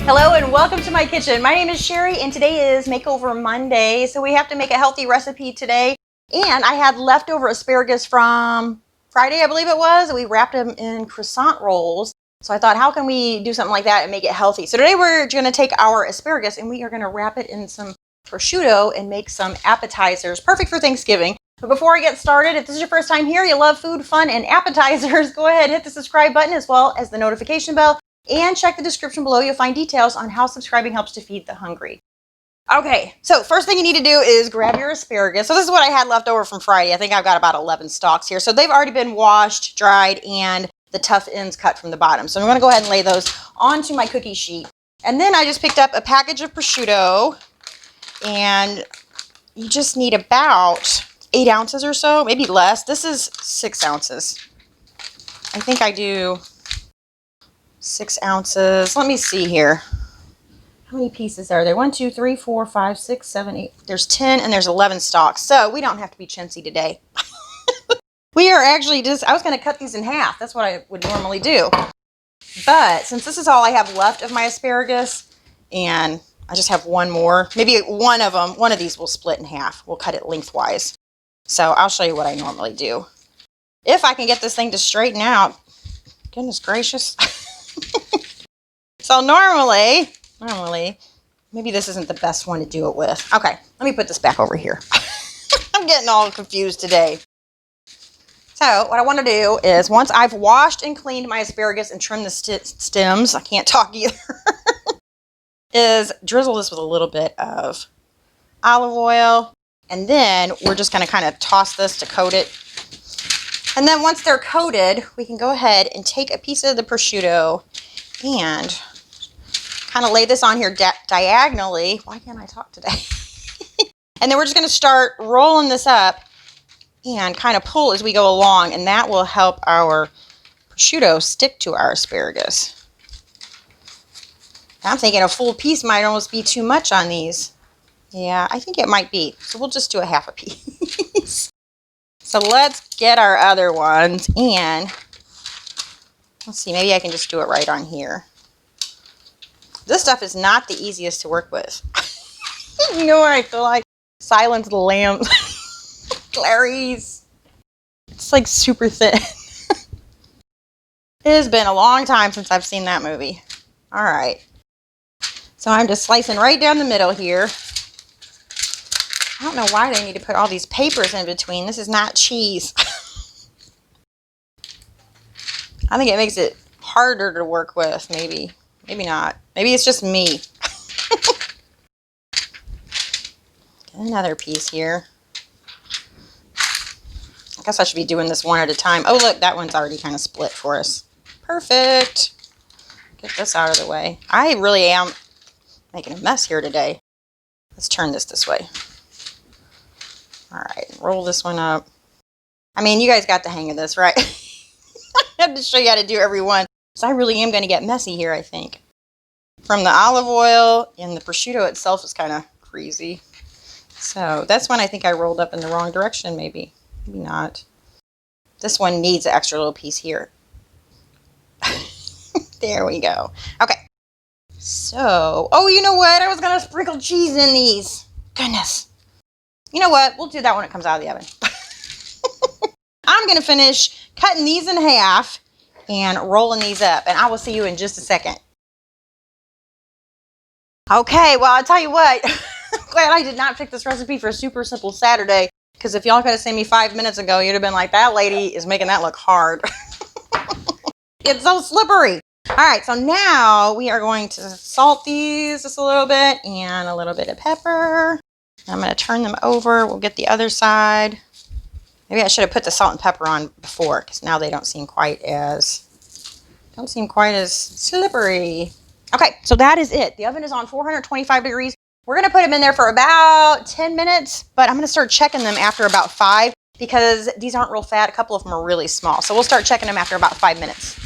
Hello and welcome to my kitchen. My name is Cheri and today is Makeover Monday. So we have to make a healthy recipe today. And I had leftover asparagus from Friday, I believe it was. We wrapped them in croissant rolls. So I thought, how can we do something like that and make it healthy? So today we're going to take our asparagus and we are going to wrap it in some prosciutto and make some appetizers. Perfect for Thanksgiving. But before I get started, if this is your first time here, you love food, fun, and appetizers, go ahead and hit the subscribe button as well as the notification bell. And check the description below. You'll find details on how subscribing helps to feed the hungry. Okay, so first thing you need to do is grab your asparagus. So this is what I had left over from Friday. I think I've got about 11 stalks here. So they've already been washed, dried, and the tough ends cut from the bottom. So I'm going to go ahead and lay those onto my cookie sheet. And then I just picked up a package of prosciutto. And you just need about 8 ounces or so, maybe less. This is 6 ounces. I think I do 6 ounces. Let me see here. How many pieces are there? 1, 2, 3, 4, 5, 6, 7, 8. There's 10 and there's 11 stalks. So we don't have to be chintzy today. We are actually I was going to cut these in half. That's what I would normally do. But since this is all I have left of my asparagus and I just have one more, maybe one of these will split in half. We'll cut it lengthwise. So I'll show you what I normally do. If I can get this thing to straighten out. Goodness gracious. So normally, maybe this isn't the best one to do it with. Okay, let me put this back over here. I'm getting all confused today. So what I want to do is once I've washed and cleaned my asparagus and trimmed the stems, I can't talk either, is drizzle this with a little bit of olive oil. And then we're just going to kind of toss this to coat it. And then once they're coated, we can go ahead and take a piece of the prosciutto and kind of lay this on here diagonally. Why can't I talk today? And then we're just going to start rolling this up and kind of pull as we go along. And that will help our prosciutto stick to our asparagus. I'm thinking a full piece might almost be too much on these. Yeah, I think it might be. So we'll just do a half a piece. So let's get our other ones and let's see, maybe I can just do it right on here. This stuff is not the easiest to work with. You know what I feel like? Silence the lambs. Clarice. It's like super thin. It has been a long time since I've seen that movie. All right. So I'm just slicing right down the middle here. I don't know why they need to put all these papers in between. This is not cheese. I think it makes it harder to work with, maybe. Maybe not. Maybe it's just me. Get another piece here. I guess I should be doing this one at a time. Oh, look, that one's already kind of split for us. Perfect. Get this out of the way. I really am making a mess here today. Let's turn this way. All right, roll this one up. I mean, you guys got the hang of this, right? I have to show you how to do every one. So I really am going to get messy here, I think. From the olive oil and the prosciutto itself is kind of crazy. So that's one I think I rolled up in the wrong direction, maybe. Maybe not. This one needs an extra little piece here. There we go. Okay. So, oh, you know what? I was going to sprinkle cheese in these. Goodness. You know what? We'll do that when it comes out of the oven. I'm going to finish cutting these in half and rolling these up. And I will see you in just a second. Okay, well, I'll tell you what. I'm glad I did not pick this recipe for a super simple Saturday. Because if y'all could have seen me 5 minutes ago, you'd have been like, that lady is making that look hard. It's so slippery. All right, so now we are going to salt these just a little bit and a little bit of pepper. I'm going to turn them over. We'll get the other side. Maybe I should have put the salt and pepper on before because now they don't seem quite as slippery. Okay, so that is it. The oven is on 425 degrees. We're going to put them in there for about 10 minutes, but I'm going to start checking them after about 5 because these aren't real fat. A couple of them are really small. So we'll start checking them after about 5 minutes.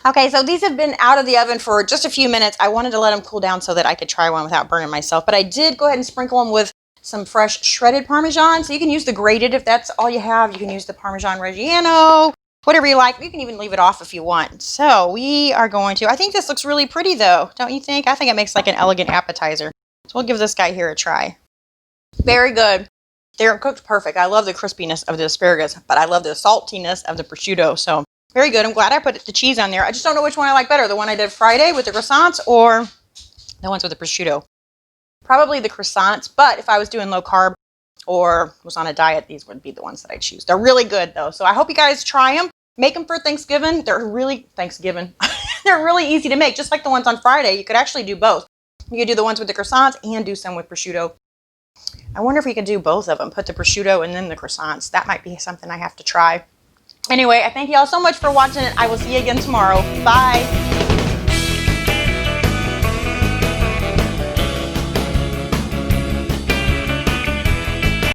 Okay, so these have been out of the oven for just a few minutes. I wanted to let them cool down so that I could try one without burning myself. But I did go ahead and sprinkle them with some fresh shredded Parmesan. So you can use the grated if that's all you have. You can use the Parmesan Reggiano. whatever you like. You can even leave it off if you want. So we are going to, I think this looks really pretty though, don't you think? I think it makes like an elegant appetizer. So we'll give this guy here a try. Very good. They're cooked perfect. I love the crispiness of the asparagus, but I love the saltiness of the prosciutto. So very good. I'm glad I put the cheese on there. I just don't know which one I like better. The one I did Friday with the croissants or the ones with the prosciutto. Probably the croissants, but if I was doing low carb or was on a diet, these would be the ones that I choose. They're really good though. So I hope you guys try them. Make them for Thanksgiving. They're really, they're really easy to make. Just like the ones on Friday, you could actually do both. You could do the ones with the croissants and do some with prosciutto. I wonder if we could do both of them. Put the prosciutto and then the croissants. That might be something I have to try. Anyway, I thank you all so much for watching it. I will see you again tomorrow. Bye.